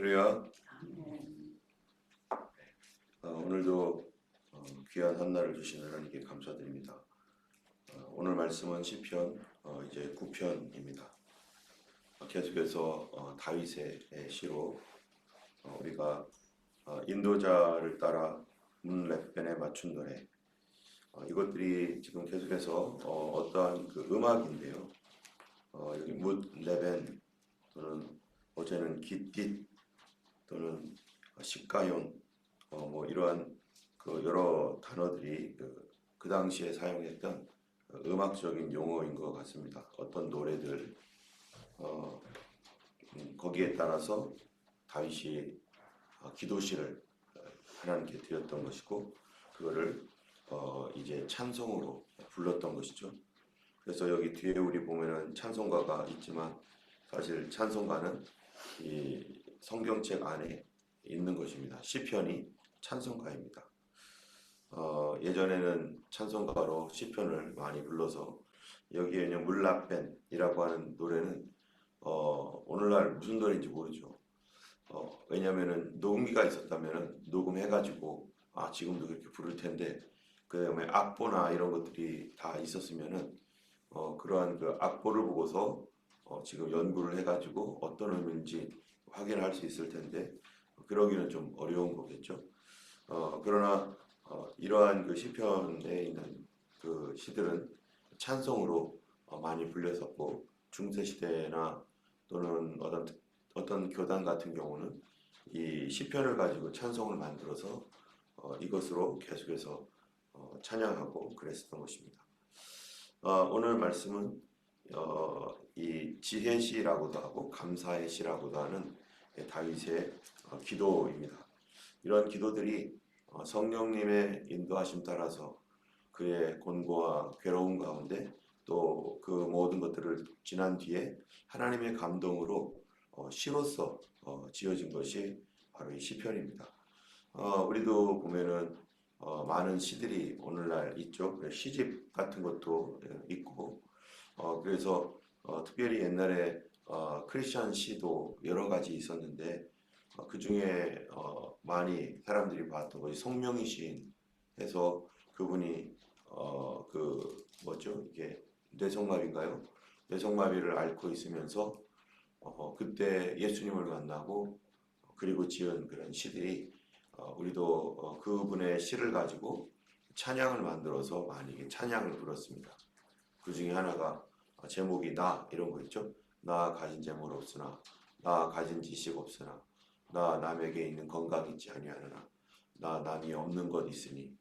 할렐루야. 오늘도 귀한 한날을 주신 하나님께 감사드립니다. 오늘 말씀은 시편 이제 9편입니다. 계속해서 다윗의 시로 우리가 인도자를 따라 문랩변에 맞춘 노래, 이것들이 지금 계속해서 어떠한 그 음악인데요. 여기 문레벤 또는 어제는 깃깃 또는 시가용 뭐 이러한 그 여러 단어들이 그 당시에 사용했던 음악적인 용어인 것 같습니다. 어떤 노래들 거기에 따라서 다윗이 기도시를 하나님께 드렸던 것이고 그거를 이제 찬송으로 불렀던 것이죠. 그래서 여기 뒤에 우리 보면은 찬송가가 있지만 사실 찬송가는 이 성경책 안에 있는 것입니다. 시편이 찬송가입니다. 예전에는 찬송가로 시편을 많이 불러서 여기에 있는 물라펜이라고 하는 노래는 오늘날 무슨 노래인지 모르죠. 왜냐면은 녹음기가 있었다면은 녹음해가지고 지금도 그렇게 부를 텐데 그다음에 악보나 이런 것들이 다 있었으면은 그러한 그 악보를 보고서 지금 연구를 해가지고 어떤 의미인지 확인할 수 있을 텐데 그러기는 좀 어려운 거겠죠. 그러나 이러한 그 시편에 있는 그 시들은 찬송으로 많이 불렸었고 중세 시대나 또는 어떤 교단 같은 경우는 이 시편을 가지고 찬송을 만들어서 이것으로 계속해서 찬양하고 그랬었던 것입니다. 오늘 말씀은 이 지혜 시라고도 하고 감사의 시라고도 하는 다윗의 기도입니다. 이런 기도들이 성령님의 인도하심 따라서 그의 곤고와 괴로움 가운데 또 그 모든 것들을 지난 뒤에 하나님의 감동으로 시로서 지어진 것이 바로 이 시편입니다. 우리도 보면은 많은 시들이 오늘날 있죠. 시집 같은 것도 있고 그래서 특별히 옛날에 크리스천 시도 여러 가지 있었는데 그 중에 많이 사람들이 봤던 것이 송명희 시인 해서 그분이 그 뭐죠 이게 뇌성마비인가요? 뇌성마비를 앓고 있으면서 그때 예수님을 만나고 그리고 지은 그런 시들이 우리도 그분의 시를 가지고 찬양을 만들어서 많이 찬양을 불렀습니다. 그 중에 하나가 제목이 나 이런 거 있죠. 나 가진 재물 없으나 나 가진 지식 없으나 나 남에게 있는 건강 있지 아니하느나 나 남이 없는 것 있으니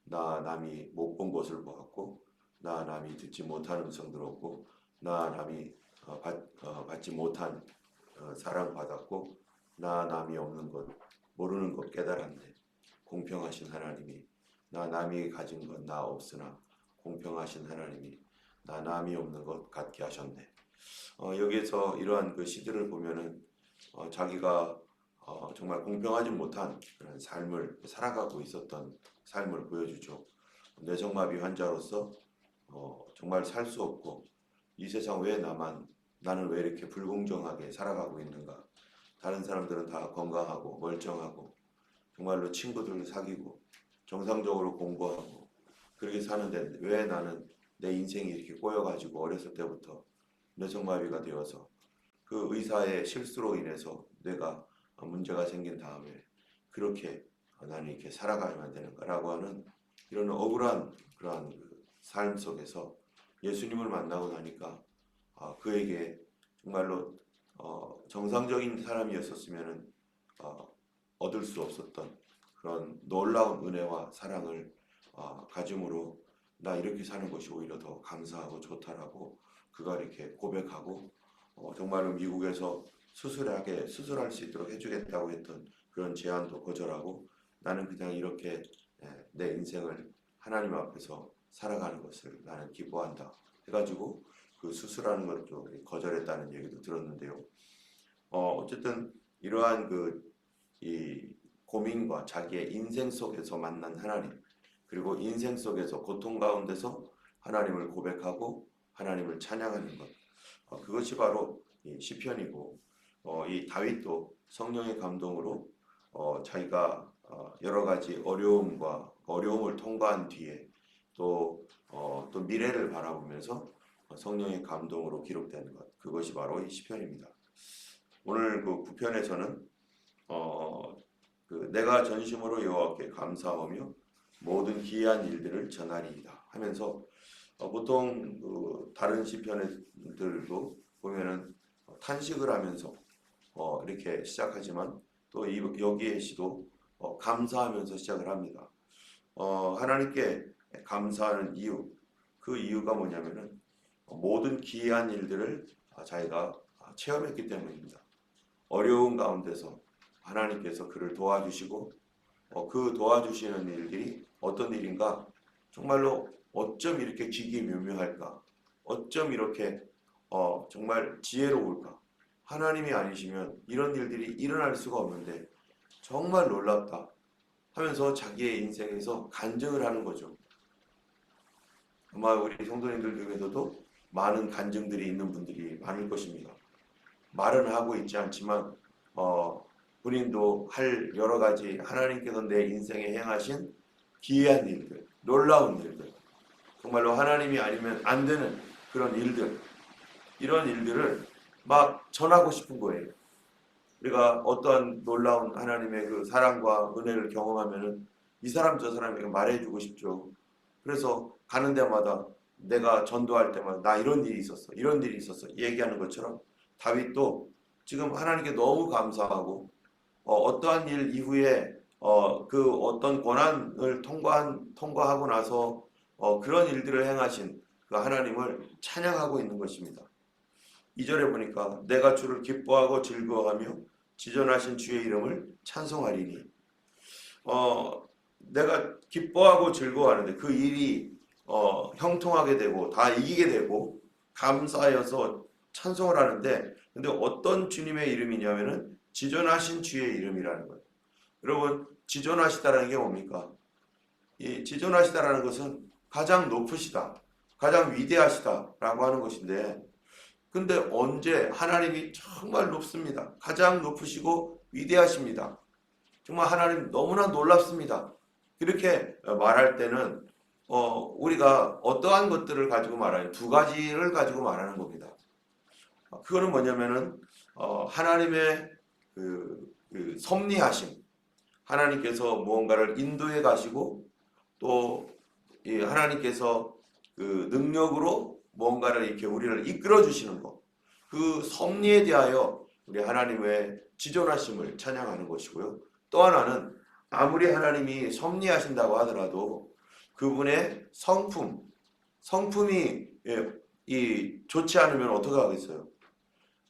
나 남이 못 본 것을 보았고 나 남이 듣지 못한 음성 들었고 나 남이 받지 못한 사랑 받았고 나 남이 없는 것 모르는 것 깨달았네. 공평하신 하나님이 나 남이 가진 것 나 없으나 공평하신 하나님이 나 남이 없는 것 갖게 하셨네. 여기에서 이러한 그 시들을 보면은 자기가 정말 공평하지 못한 그런 삶을 살아가고 있었던 삶을 보여주죠. 뇌성마비 환자로서 정말 살 수 없고 이 세상 왜 나는 왜 이렇게 불공정하게 살아가고 있는가. 다른 사람들은 다 건강하고 멀쩡하고 정말로 친구들 사귀고 정상적으로 공부하고 그렇게 사는데 왜 나는 내 인생이 이렇게 꼬여가지고 어렸을 때부터 뇌성마비가 되어서 그 의사의 실수로 인해서 뇌가 문제가 생긴 다음에 그렇게 나는 이렇게 살아가야만 되는가라고 하는 이런 억울한 그러한 그 삶 속에서 예수님을 만나고 나니까 그에게 정말로 정상적인 사람이었었으면은 얻을 수 없었던 그런 놀라운 은혜와 사랑을 가짐으로 나 이렇게 사는 것이 오히려 더 감사하고 좋다라고 그가 이렇게 고백하고 정말로 미국에서 수술할 수 있도록 해주겠다고 했던 그런 제안도 거절하고 나는 그냥 이렇게 내 인생을 하나님 앞에서 살아가는 것을 나는 기뻐한다 해가지고 그 수술하는 것도 거절했다는 얘기도 들었는데요. 어쨌든 이러한 이 고민과 자기의 인생 속에서 만난 하나님 그리고 인생 속에서 고통 가운데서 하나님을 고백하고 하나님을 찬양하는 것 그것이 바로 이 시편이고 이 다윗도 성령의 감동으로 자기가 여러 가지 어려움을 통과한 뒤에 또 미래를 바라보면서 성령의 감동으로 기록된 것, 그것이 바로 이 시편입니다. 오늘 그 9편에서는 내가 전심으로 여호와께 감사하며 모든 기이한 일들을 전하리이다 하면서 보통 다른 시편들도 보면은 탄식을 하면서 이렇게 시작하지만 또 여기에 시도 감사하면서 시작을 합니다. 하나님께 감사하는 이유, 그 이유가 뭐냐면은 모든 기이한 일들을 자기가 체험했기 때문입니다. 어려운 가운데서 하나님께서 그를 도와주시고 그 도와주시는 일들이 어떤 일인가, 정말로 어쩜 이렇게 기기묘묘할까, 어쩜 이렇게 정말 지혜로울까, 하나님이 아니시면 이런 일들이 일어날 수가 없는데 정말 놀랍다 하면서 자기의 인생에서 간증을 하는 거죠. 아마 우리 성도님들 중에서도 많은 간증들이 있는 분들이 많을 것입니다. 말은 하고 있지 않지만 본인도 할 여러 가지 하나님께서 내 인생에 행하신 기이한 일들, 놀라운 일들, 정말로 하나님이 아니면 안 되는 그런 일들, 이런 일들을 막 전하고 싶은 거예요. 우리가 어떠한 놀라운 하나님의 그 사랑과 은혜를 경험하면은 이 사람 저 사람에게 말해주고 싶죠. 그래서 가는 데마다 내가 전도할 때마다 나 이런 일이 있었어, 이런 일이 있었어 얘기하는 것처럼 다윗도 지금 하나님께 너무 감사하고 어떠한 일 이후에 그 어떤 고난을 통과하고 나서 그런 일들을 행하신 그 하나님을 찬양하고 있는 것입니다. 2절에 보니까 내가 주를 기뻐하고 즐거워하며 지존하신 주의 이름을 찬송하리니, 내가 기뻐하고 즐거워하는데 그 일이 형통하게 되고 다 이기게 되고 감사하여서 찬송을 하는데, 근데 어떤 주님의 이름이냐면은 지존하신 주의 이름이라는 거예요. 여러분, 지존하시다라는 게 뭡니까? 이 지존하시다라는 것은 가장 높으시다, 가장 위대하시다라고 하는 것인데, 근데 언제 하나님이 정말 높습니다. 가장 높으시고 위대하십니다. 정말 하나님 너무나 놀랍습니다. 이렇게 말할 때는 우리가 어떠한 것들을 가지고 말하는, 두 가지를 가지고 말하는 겁니다. 그거는 뭐냐면은 하나님의 그 섭리하심, 하나님께서 무언가를 인도해 가시고 또 이 하나님께서 그 능력으로 뭔가를 이렇게 우리를 이끌어 주시는 것, 그 섭리에 대하여 우리 하나님의 지존하심을 찬양하는 것이고요. 또 하나는 아무리 하나님이 섭리하신다고 하더라도 그분의 성품이 좋지 않으면 어떻게 하겠어요?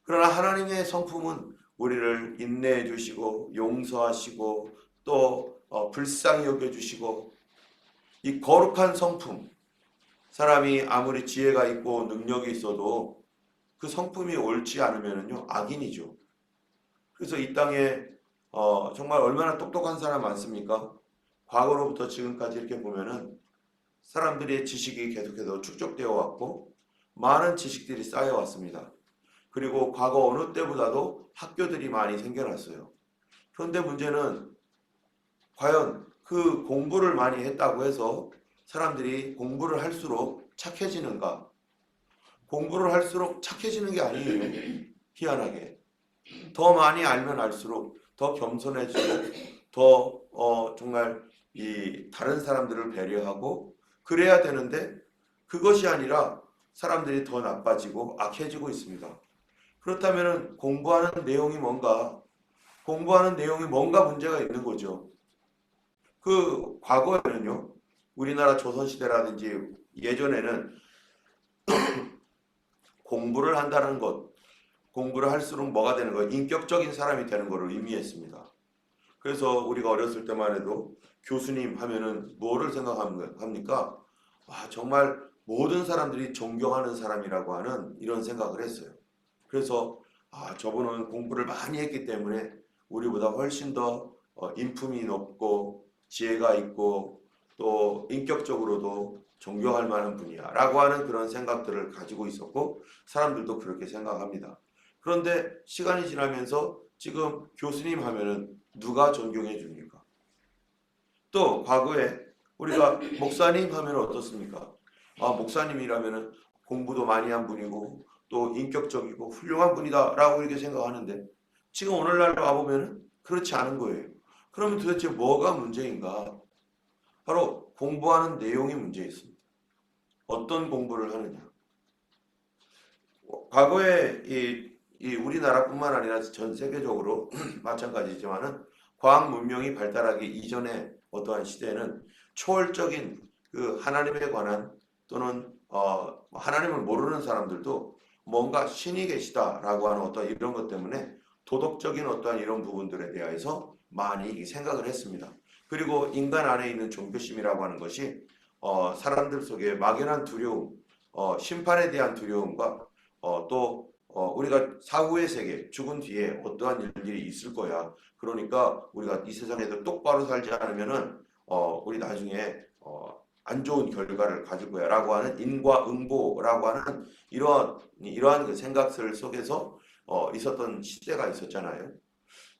그러나 하나님의 성품은 우리를 인내해 주시고 용서하시고 또 불쌍히 여겨 주시고, 이 거룩한 성품, 사람이 아무리 지혜가 있고 능력이 있어도 그 성품이 옳지 않으면요 악인이죠. 그래서 이 땅에 정말 얼마나 똑똑한 사람 많습니까? 과거로부터 지금까지 이렇게 보면은 사람들의 지식이 계속해서 축적되어 왔고 많은 지식들이 쌓여 왔습니다. 그리고 과거 어느 때보다도 학교들이 많이 생겨났어요. 그런데 문제는 과연 그 공부를 많이 했다고 해서 사람들이 공부를 할수록 착해지는가? 공부를 할수록 착해지는 게 아니에요. 희한하게. 더 많이 알면 알수록 더 겸손해지고 더 정말 이 다른 사람들을 배려하고 그래야 되는데, 그것이 아니라 사람들이 더 나빠지고 악해지고 있습니다. 그렇다면 공부하는 내용이 뭔가 문제가 있는 거죠. 그 과거에는요, 우리나라 조선시대라든지 예전에는 공부를 한다는 것, 공부를 할수록 뭐가 되는 거예요? 인격적인 사람이 되는 것을 의미했습니다. 그래서 우리가 어렸을 때만 해도 교수님 하면은 뭐를 생각합니까? 정말 모든 사람들이 존경하는 사람이라고 하는 이런 생각을 했어요. 그래서 저분은 공부를 많이 했기 때문에 우리보다 훨씬 더 인품이 높고 지혜가 있고 또 인격적으로도 존경할 만한 분이야 라고 하는 그런 생각들을 가지고 있었고, 사람들도 그렇게 생각합니다. 그런데 시간이 지나면서 지금 교수님 하면은 누가 존경해 줍니까? 또 과거에 우리가 목사님 하면 어떻습니까? 아, 목사님이라면은 공부도 많이 한 분이고 또 인격적이고 훌륭한 분이다라고 이렇게 생각하는데 지금 오늘날 와보면 그렇지 않은 거예요. 그러면 도대체 뭐가 문제인가? 바로 공부하는 내용이 문제 있습니다. 어떤 공부를 하느냐. 과거에 이 우리나라뿐만 아니라 전 세계적으로 마찬가지지만은 과학 문명이 발달하기 이전에 어떠한 시대에는 초월적인 그 하나님에 관한 또는 하나님을 모르는 사람들도 뭔가 신이 계시다라고 하는 어떤 이런 것 때문에 도덕적인 어떠한 이런 부분들에 대해서 많이 생각을 했습니다. 그리고 인간 안에 있는 종교심이라고 하는 것이 사람들 속에 막연한 두려움, 심판에 대한 두려움과 우리가 사후의 세계, 죽은 뒤에 어떠한 일들이 있을 거야. 그러니까 우리가 이 세상에서 똑바로 살지 않으면은 우리 나중에 안 좋은 결과를 가질 거야라고 하는 인과응보라고 하는 이러한 그 생각들 속에서 있었던 시대가 있었잖아요.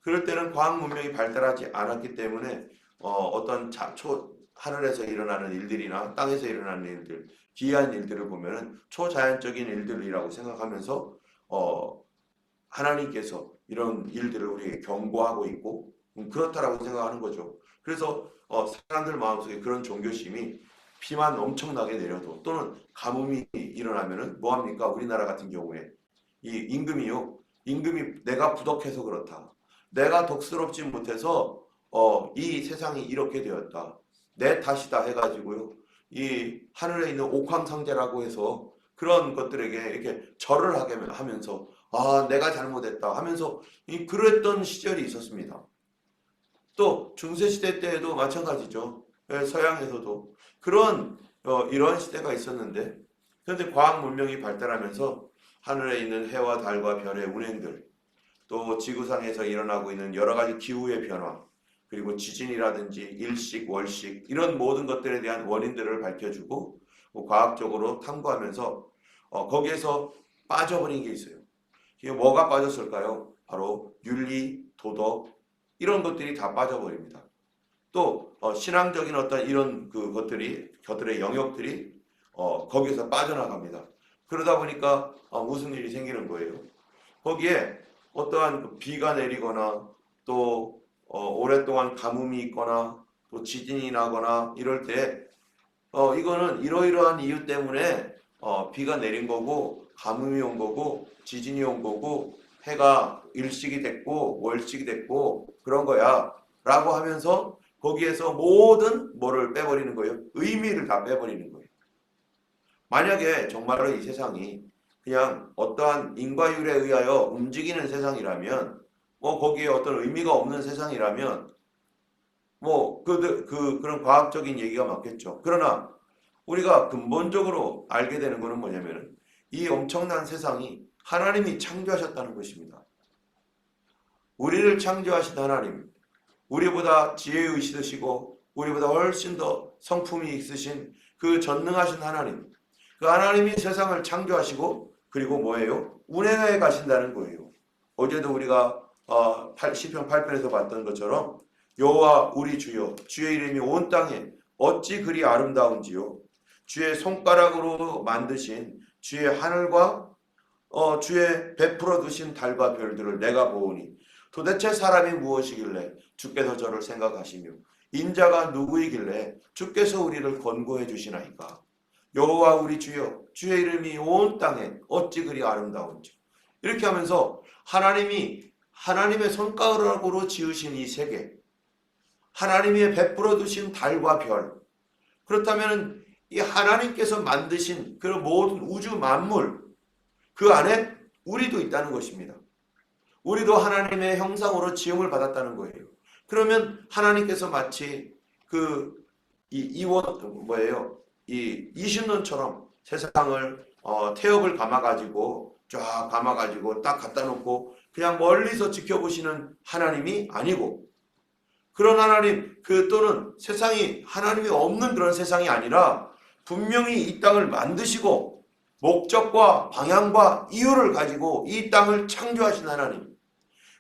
그럴 때는 과학 문명이 발달하지 않았기 때문에 어떤 하늘에서 일어나는 일들이나 땅에서 일어나는 일들, 기이한 일들을 보면은 초자연적인 일들이라고 생각하면서 하나님께서 이런 일들을 우리에게 경고하고 있고 그렇다라고 생각하는 거죠. 그래서 사람들 마음속에 그런 종교심이 비만 엄청나게 내려도 또는 가뭄이 일어나면은 뭐합니까? 우리나라 같은 경우에 이 임금이 내가 부덕해서 그렇다. 내가 덕스럽지 못해서 이 세상이 이렇게 되었다. 내 탓이다 해가지고요. 이 하늘에 있는 옥황상제라고 해서 그런 것들에게 이렇게 절을 하게 하면서 아 내가 잘못했다 하면서 그랬던 시절이 있었습니다. 또 중세시대 때에도 마찬가지죠. 서양에서도 그런 이런 시대가 있었는데 그런데 과학 문명이 발달하면서 하늘에 있는 해와 달과 별의 운행들 또 지구상에서 일어나고 있는 여러 가지 기후의 변화 그리고 지진이라든지 일식, 월식 이런 모든 것들에 대한 원인들을 밝혀주고 과학적으로 탐구하면서 거기에서 빠져버린 게 있어요. 이게 뭐가 빠졌을까요? 바로 윤리, 도덕 이런 것들이 다 빠져버립니다. 또 신앙적인 어떤 이런 그것들의 영역들이 거기에서 빠져나갑니다. 그러다 보니까 무슨 일이 생기는 거예요? 거기에 어떠한 비가 내리거나 또 오랫동안 가뭄이 있거나 또 지진이 나거나 이럴 때 이거는 이러이러한 이유 때문에 비가 내린 거고 가뭄이 온 거고 지진이 온 거고 해가 일식이 됐고 월식이 됐고 그런 거야 라고 하면서 거기에서 모든 뭐를 빼버리는 거예요? 의미를 다 빼버리는 거예요. 만약에 정말로 이 세상이 그냥 어떠한 인과율에 의하여 움직이는 세상이라면 거기에 어떤 의미가 없는 세상이라면 그런 과학적인 얘기가 맞겠죠. 그러나 우리가 근본적으로 알게 되는 것은 뭐냐면은 이 엄청난 세상이 하나님이 창조하셨다는 것입니다. 우리를 창조하신 하나님, 우리보다 지혜의시시고 우리보다 훨씬 더 성품이 있으신 그 전능하신 하나님, 그 하나님이 세상을 창조하시고 그리고 뭐예요? 운행해 가신다는 거예요. 어제도 우리가 시편 8편에서 봤던 것처럼 여호와 우리 주여 주의 이름이 온 땅에 어찌 그리 아름다운지요. 주의 손가락으로 만드신 주의 하늘과 주의 베풀어 두신 달과 별들을 내가 보오니 도대체 사람이 무엇이길래 주께서 저를 생각하시며 인자가 누구이길래 주께서 우리를 권고해 주시나이까. 여호와 우리 주여 주의 이름이 온 땅에 어찌 그리 아름다운지. 이렇게 하면서 하나님이 하나님의 손가락으로 지으신 이 세계, 하나님이 베풀어 두신 달과 별, 그렇다면 이 하나님께서 만드신 그런 모든 우주 만물 그 안에 우리도 있다는 것입니다. 우리도 하나님의 형상으로 지음을 받았다는 거예요. 그러면 하나님께서 마치 이 20년처럼 세상을 태엽을 감아가지고 쫙 감아가지고 딱 갖다 놓고 그냥 멀리서 지켜보시는 하나님이 아니고 그런 하나님 또는 세상이 하나님이 없는 그런 세상이 아니라 분명히 이 땅을 만드시고 목적과 방향과 이유를 가지고 이 땅을 창조하신 하나님,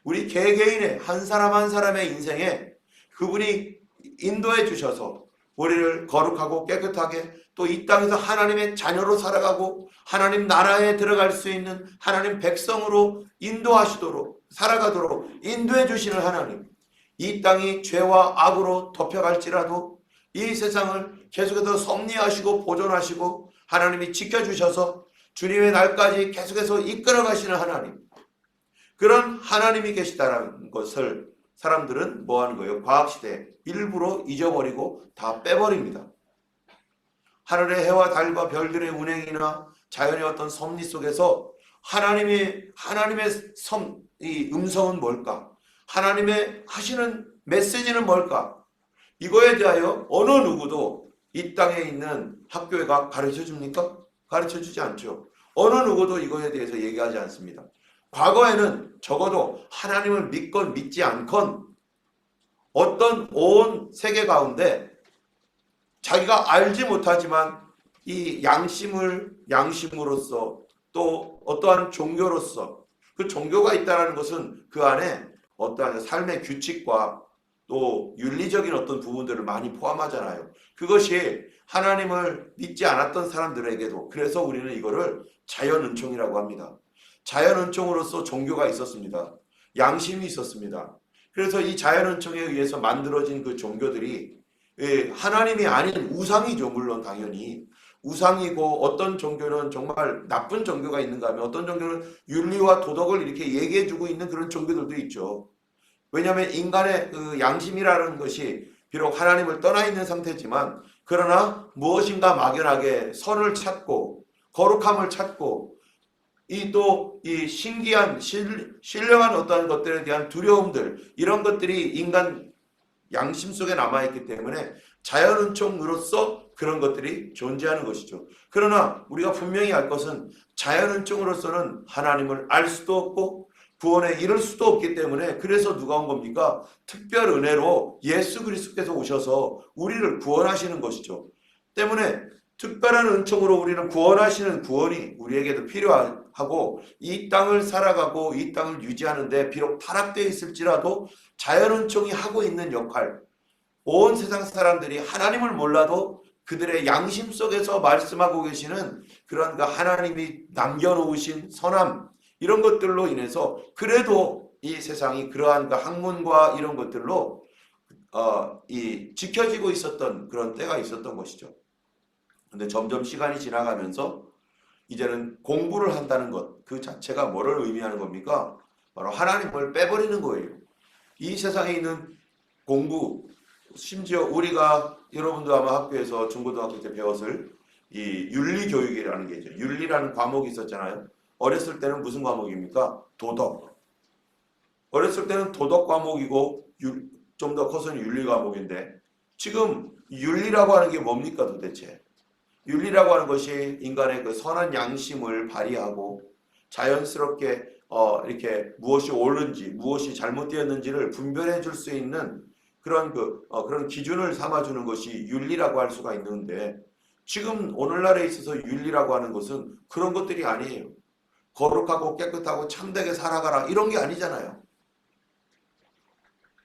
우리 개개인의 한 사람 한 사람의 인생에 그분이 인도해 주셔서 우리를 거룩하고 깨끗하게 또 이 땅에서 하나님의 자녀로 살아가고 하나님 나라에 들어갈 수 있는 하나님 백성으로 인도하시도록 살아가도록 인도해 주시는 하나님, 이 땅이 죄와 악으로 덮여갈지라도 이 세상을 계속해서 섭리하시고 보존하시고 하나님이 지켜주셔서 주님의 날까지 계속해서 이끌어 가시는 하나님, 그런 하나님이 계시다는 것을 사람들은 뭐 하는 거예요? 과학시대에 일부러 잊어버리고 다 빼버립니다. 하늘의 해와 달과 별들의 운행이나 자연의 어떤 섭리 속에서 하나님의 이 음성은 뭘까? 하나님의 하시는 메시지는 뭘까? 이거에 대하여 어느 누구도 이 땅에 있는 학교가 가르쳐 줍니까? 가르쳐 주지 않죠. 어느 누구도 이거에 대해서 얘기하지 않습니다. 과거에는 적어도 하나님을 믿건 믿지 않건 어떤 온 세계 가운데 자기가 알지 못하지만 이 양심으로서 또 어떠한 종교로서 그 종교가 있다는 것은 그 안에 어떠한 삶의 규칙과 또 윤리적인 어떤 부분들을 많이 포함하잖아요. 그것이 하나님을 믿지 않았던 사람들에게도, 그래서 우리는 이거를 자연은총이라고 합니다. 자연은총으로서 종교가 있었습니다. 양심이 있었습니다. 그래서 이 자연은총에 의해서 만들어진 그 종교들이 하나님이 아닌 우상이죠. 물론 당연히 우상이고, 어떤 종교는 정말 나쁜 종교가 있는가 하면 어떤 종교는 윤리와 도덕을 이렇게 얘기해주고 있는 그런 종교들도 있죠. 왜냐하면 인간의 그 양심이라는 것이 비록 하나님을 떠나 있는 상태지만, 그러나 무엇인가 막연하게 선을 찾고 거룩함을 찾고 이 신기한 신령한 어떠한 것들에 대한 두려움들, 이런 것들이 인간 양심 속에 남아있기 때문에 자연은총으로서 그런 것들이 존재하는 것이죠. 그러나 우리가 분명히 알 것은 자연은총으로서는 하나님을 알 수도 없고 구원에 이를 수도 없기 때문에, 그래서 누가 온 겁니까? 특별 은혜로 예수 그리스도께서 오셔서 우리를 구원하시는 것이죠. 때문에 특별한 은총으로 우리는 구원하시는 구원이 우리에게도 필요하고, 이 땅을 살아가고 이 땅을 유지하는데 비록 타락되어 있을지라도 자연은총이 하고 있는 역할, 온 세상 사람들이 하나님을 몰라도 그들의 양심 속에서 말씀하고 계시는 그런 그 하나님이 남겨놓으신 선함, 이런 것들로 인해서 그래도 이 세상이 그러한 그 학문과 이런 것들로 지켜지고 있었던 그런 때가 있었던 것이죠. 근데 점점 시간이 지나가면서 이제는 공부를 한다는 것 그 자체가 뭐를 의미하는 겁니까? 바로 하나님을 빼버리는 거예요. 이 세상에 있는 공부, 심지어 우리가 여러분도 아마 학교에서 중고등학교 때 배웠을 이 윤리교육이라는 게 있죠. 윤리라는 과목이 있었잖아요. 어렸을 때는 무슨 과목입니까? 도덕. 어렸을 때는 도덕 과목이고 좀 더 커서는 윤리 과목인데, 지금 윤리라고 하는 게 뭡니까 도대체? 윤리라고 하는 것이 인간의 그 선한 양심을 발휘하고 자연스럽게 이렇게 무엇이 옳은지 무엇이 잘못되었는지를 분별해 줄 수 있는 그런 그런 기준을 삼아주는 것이 윤리라고 할 수가 있는데, 지금 오늘날에 있어서 윤리라고 하는 것은 그런 것들이 아니에요. 거룩하고 깨끗하고 참되게 살아가라 이런 게 아니잖아요.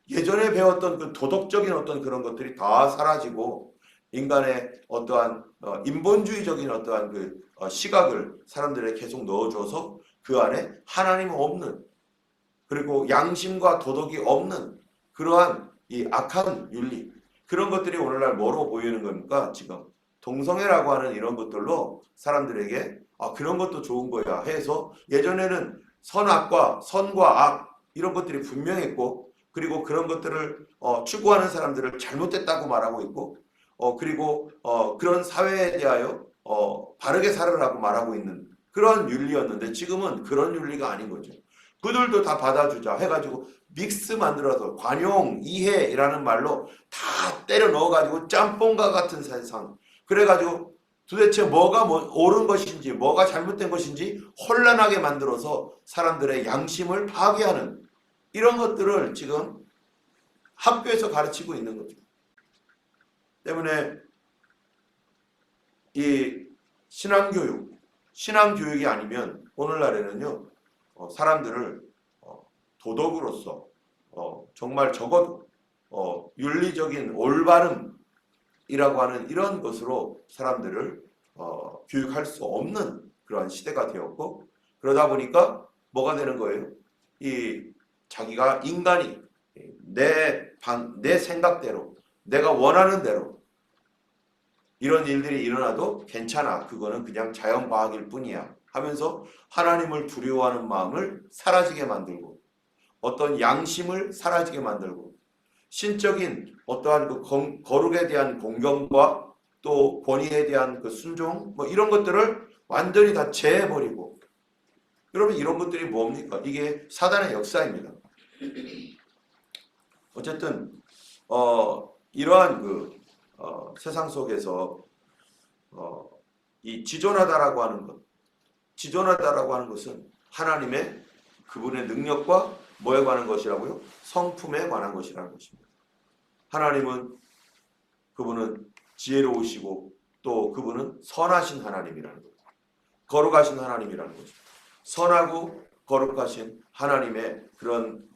예전에 배웠던 그 도덕적인 어떤 그런 것들이 다 사라지고 인간의 어떠한 인본주의적인 어떠한 그 시각을 사람들에게 계속 넣어줘서 그 안에 하나님 없는, 그리고 양심과 도덕이 없는 그러한 이 악한 윤리, 그런 것들이 오늘날 뭐로 보이는 겁니까? 지금 동성애라고 하는 이런 것들로 사람들에게 그런 것도 좋은 거야 해서, 예전에는 선과 악 이런 것들이 분명했고, 그리고 그런 것들을 추구하는 사람들을 잘못됐다고 말하고 있고, 그리고 그런 사회에 대하여 바르게 살아라고 말하고 있는 그런 윤리였는데, 지금은 그런 윤리가 아닌 거죠. 그들도 다 받아주자 해가지고 믹스 만들어서 관용, 이해라는 말로 다 때려 넣어가지고 짬뽕과 같은 세상, 그래가지고 도대체 뭐가 옳은 것인지 뭐가 잘못된 것인지 혼란하게 만들어서 사람들의 양심을 파괴하는 이런 것들을 지금 학교에서 가르치고 있는 거죠. 때문에 이 신앙교육, 신앙 교육이 아니면 오늘날에는요 사람들을 도덕으로서 정말 적어도 윤리적인 올바름이라고 하는 이런 것으로 사람들을 교육할 수 없는 그러한 시대가 되었고, 그러다 보니까 뭐가 되는 거예요? 이 자기가 인간이 내 생각대로 내가 원하는 대로 이런 일들이 일어나도 괜찮아, 그거는 그냥 자연과학일 뿐이야 하면서 하나님을 두려워하는 마음을 사라지게 만들고, 어떤 양심을 사라지게 만들고, 신적인 어떠한 그 거룩에 대한 공경과 또 권위에 대한 그 순종 뭐 이런 것들을 완전히 다 제해버리고. 여러분, 이런 것들이 뭡니까? 이게 사단의 역사입니다. 어쨌든 이러한 그 세상 속에서 이 지존하다라고 하는 것은 하나님의 그분의 능력과 뭐에 관한 것이라고요? 성품에 관한 것이라는 것입니다. 하나님은 그분은 지혜로우시고 또 그분은 선하신 하나님이라는 거죠. 거룩하신 하나님이라는 거죠. 선하고 거룩하신 하나님의 그런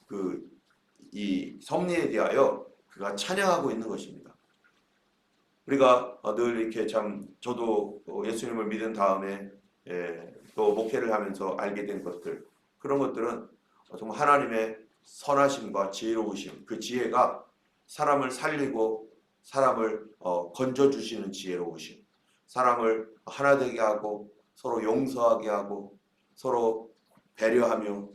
이 섭리에 대하여 그가 찬양하고 있는 것입니다. 우리가 늘 이렇게 참, 저도 예수님을 믿은 다음에 또 목회를 하면서 알게 된 것들, 그런 것들은 정말 하나님의 선하심과 지혜로우심, 그 지혜가 사람을 살리고 사람을 건져주시는 지혜로우심, 사람을 하나 되게 하고 서로 용서하게 하고 서로 배려하며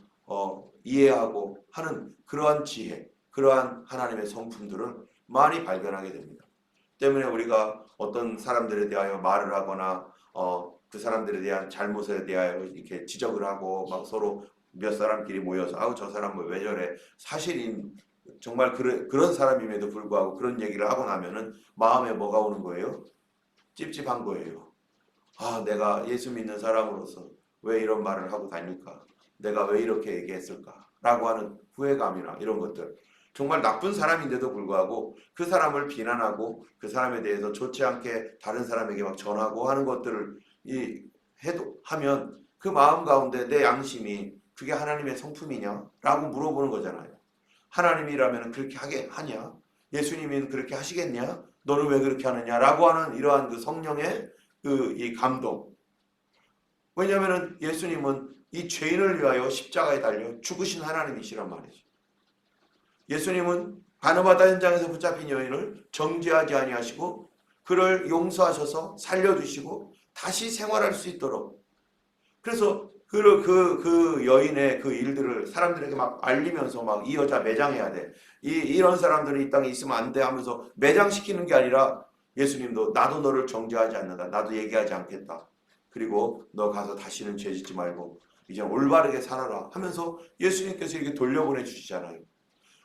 이해하고 하는 그러한 지혜, 그러한 하나님의 성품들을 많이 발견하게 됩니다. 때문에 우리가 어떤 사람들에 대하여 말을 하거나 그 사람들에 대한 잘못에 대하여 이렇게 지적을 하고 막 서로 몇 사람끼리 모여서 아우 저 사람 왜 저래, 사실인 정말 그런 사람임에도 불구하고 그런 얘기를 하고 나면은 마음에 뭐가 오는 거예요? 찝찝한 거예요. 아, 내가 예수 믿는 사람으로서 왜 이런 말을 하고 다닐까? 내가 왜 이렇게 얘기했을까? 라고 하는 후회감이나 이런 것들. 정말 나쁜 사람인데도 불구하고 그 사람을 비난하고 그 사람에 대해서 좋지 않게 다른 사람에게 막 전하고 하는 것들을 하면 그 마음 가운데 내 양심이 그게 하나님의 성품이냐? 라고 물어보는 거잖아요. 하나님이라면 그렇게 하냐? 예수님은 그렇게 하시겠냐? 너는 왜 그렇게 하느냐? 라고 하는 이러한 그 성령의 이 감동. 왜냐하면 예수님은 이 죄인을 위하여 십자가에 달려 죽으신 하나님이시란 말이죠. 예수님은 바나바다 현장에서 붙잡힌 여인을 정죄하지 아니하시고 그를 용서하셔서 살려주시고 다시 생활할 수 있도록, 그래서 그 여인의 그 일들을 사람들에게 막 알리면서 막 이 여자 매장해야 돼, 이런 사람들이 이 땅에 있으면 안 돼 하면서 매장시키는 게 아니라 예수님도 나도 너를 정죄하지 않는다, 나도 얘기하지 않겠다, 그리고 너 가서 다시는 죄 짓지 말고 이제 올바르게 살아라 하면서 예수님께서 이렇게 돌려보내 주시잖아요.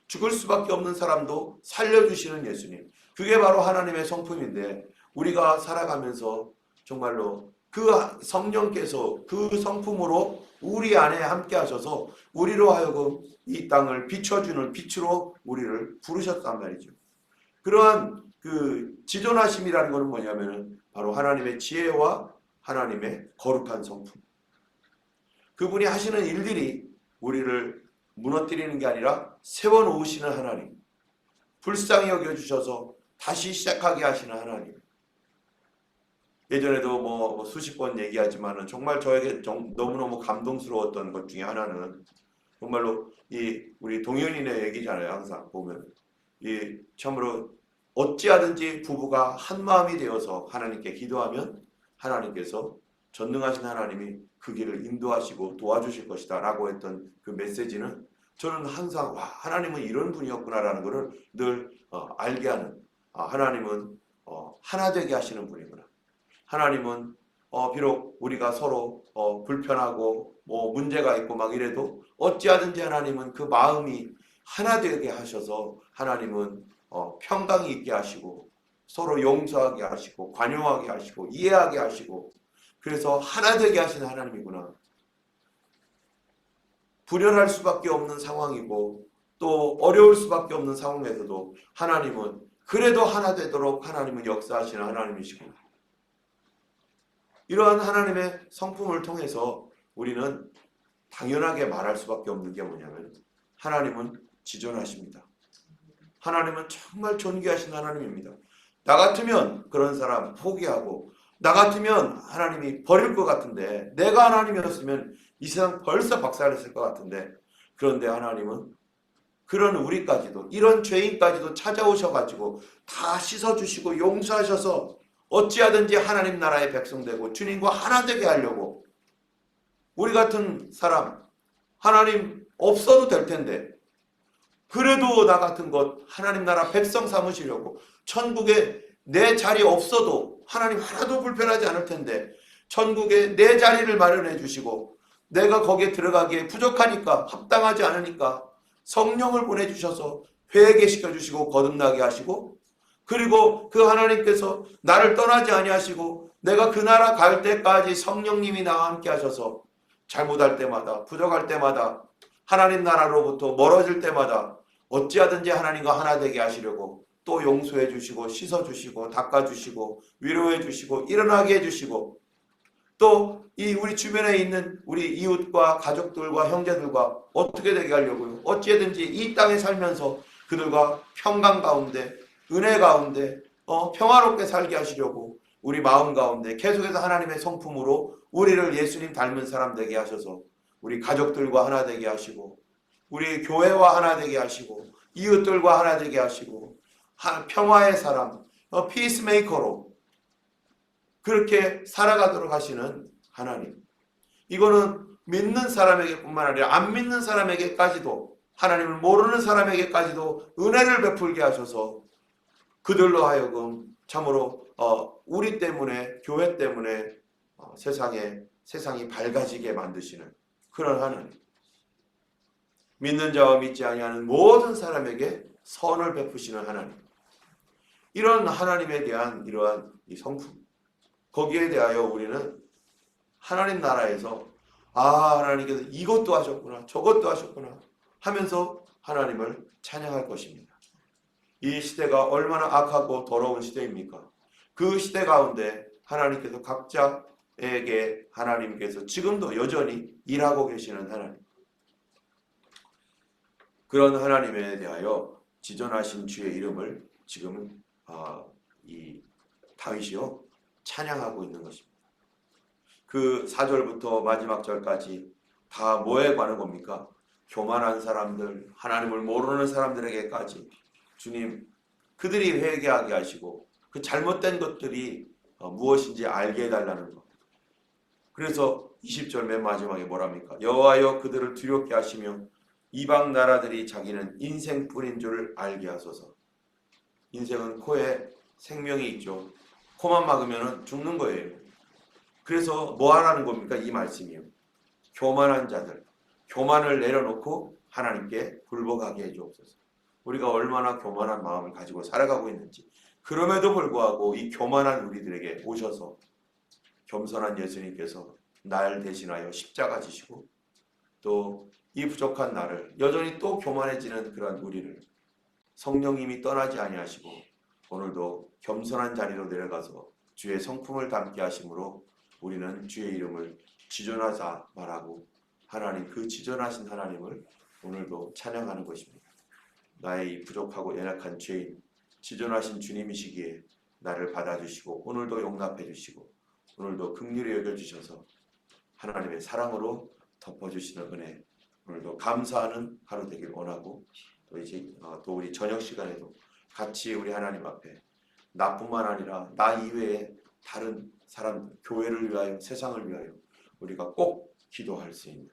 죽을 수밖에 없는 사람도 살려주시는 예수님, 그게 바로 하나님의 성품인데, 우리가 살아가면서 정말로 그 성령께서 그 성품으로 우리 안에 함께 하셔서 우리로 하여금 이 땅을 비춰주는 빛으로 우리를 부르셨단 말이죠. 그러한 그 지존하심이라는 것은 뭐냐면은 바로 하나님의 지혜와 하나님의 거룩한 성품, 그분이 하시는 일들이 우리를 무너뜨리는 게 아니라 세워놓으시는 하나님, 불쌍히 여겨주셔서 다시 시작하게 하시는 하나님. 예전에도 뭐 수십 번 얘기하지만은 정말 저에게 너무너무 감동스러웠던 것 중에 하나는 정말로 우리 동현이네 얘기잖아요. 항상 보면 참으로 어찌하든지 부부가 한 마음이 되어서 하나님께 기도하면 하나님께서 전능하신 하나님이 그 길을 인도하시고 도와주실 것이다 라고 했던 그 메시지는 저는 항상 하나님은 이런 분이었구나라는 것을 늘 알게 하는, 하나님은 하나 되게 하시는 분이구나. 하나님은 비록 우리가 서로 불편하고 뭐 문제가 있고 막 이래도 어찌하든지 하나님은 그 마음이 하나 되게 하셔서 하나님은 평강이 있게 하시고 서로 용서하게 하시고 관용하게 하시고 이해하게 하시고, 그래서 하나 되게 하시는 하나님이구나. 불연할 수밖에 없는 상황이고 또 어려울 수밖에 없는 상황에서도 하나님은 그래도 하나 되도록 하나님은 역사하시는 하나님이시구나. 이러한 하나님의 성품을 통해서 우리는 당연하게 말할 수밖에 없는 게 뭐냐면 하나님은 지존하십니다. 하나님은 정말 존귀하신 하나님입니다. 나 같으면 그런 사람 포기하고 나 같으면 하나님이 버릴 것 같은데 내가 하나님이었으면 이 세상 벌써 박살냈을 것 같은데 그런데 하나님은 그런 우리까지도 이런 죄인까지도 찾아오셔가지고 다 씻어주시고 용서하셔서 어찌하든지 하나님 나라의 백성 되고 주님과 하나 되게 하려고 우리 같은 사람 하나님 없어도 될 텐데 그래도 나 같은 것 하나님 나라 백성 삼으시려고 천국에 내 자리 없어도 하나님 하나도 불편하지 않을 텐데 천국에 내 자리를 마련해 주시고 내가 거기에 들어가기에 부족하니까 합당하지 않으니까 성령을 보내주셔서 회개시켜 주시고 거듭나게 하시고 그리고 그 하나님께서 나를 떠나지 아니하시고 내가 그 나라 갈 때까지 성령님이 나와 함께 하셔서 잘못할 때마다 부족할 때마다 하나님 나라로부터 멀어질 때마다 어찌하든지 하나님과 하나 되게 하시려고 또 용서해 주시고 씻어 주시고 닦아 주시고 위로해 주시고 일어나게 해 주시고 또 이 우리 주변에 있는 우리 이웃과 가족들과 형제들과 어떻게 되게 하려고요? 어찌든지 이 땅에 살면서 그들과 평강 가운데 은혜 가운데 평화롭게 살게 하시려고 우리 마음 가운데 계속해서 하나님의 성품으로 우리를 예수님 닮은 사람 되게 하셔서 우리 가족들과 하나 되게 하시고 우리 교회와 하나 되게 하시고 이웃들과 하나 되게 하시고 평화의 사람 피스메이커로 그렇게 살아가도록 하시는 하나님. 이거는 믿는 사람에게 뿐만 아니라 안 믿는 사람에게까지도 하나님을 모르는 사람에게까지도 은혜를 베풀게 하셔서 그들로 하여금 참으로 우리 때문에 교회 때문에 세상이 밝아지게 만드시는 그런 하나님. 믿는 자와 믿지 아니하는 모든 사람에게 선을 베푸시는 하나님. 이런 하나님에 대한 이러한 이 성품. 거기에 대하여 우리는 하나님 나라에서 하나님께서 이것도 하셨구나 저것도 하셨구나 하면서 하나님을 찬양할 것입니다. 이 시대가 얼마나 악하고 더러운 시대입니까? 그 시대 가운데 하나님께서 각자에게 하나님께서 지금도 여전히 일하고 계시는 하나님. 그런 하나님에 대하여 지존하신 주의 이름을 지금은 이 다윗이요 찬양하고 있는 것입니다. 그 4절부터 마지막 절까지 다 뭐에 관한 겁니까? 교만한 사람들, 하나님을 모르는 사람들에게까지 주님 그들이 회개하게 하시고 그 잘못된 것들이 무엇인지 알게 해달라는 것. 그래서 20절 맨 마지막에 뭐랍니까? 여호와여 그들을 두렵게 하시며 이방 나라들이 자기는 인생뿐인 줄 알게 하소서. 인생은 코에 생명이 있죠. 코만 막으면 죽는 거예요. 그래서 뭐 하라는 겁니까? 이 말씀이요. 교만한 자들, 교만을 내려놓고 하나님께 굴복하게 해주옵소서. 우리가 얼마나 교만한 마음을 가지고 살아가고 있는지 그럼에도 불구하고 이 교만한 우리들에게 오셔서 겸손한 예수님께서 날 대신하여 십자가 지시고 또 이 부족한 나를 여전히 또 교만해지는 그런 우리를 성령님이 떠나지 아니하시고 오늘도 겸손한 자리로 내려가서 주의 성품을 담게 하심으로 우리는 주의 이름을 지존하자 말하고 하나님 그 지존하신 하나님을 오늘도 찬양하는 것입니다. 나의 이 부족하고 연약한 죄인 지존하신 주님이시기에 나를 받아주시고 오늘도 용납해 주시고 오늘도 긍휼히 여겨주셔서 하나님의 사랑으로 덮어주시는 은혜 오늘도 감사하는 하루 되길 원하고 또 우리 저녁 시간에도 같이 우리 하나님 앞에 나뿐만 아니라 나 이외에 다른 사람 교회를 위하여 세상을 위하여 우리가 꼭 기도할 수 있는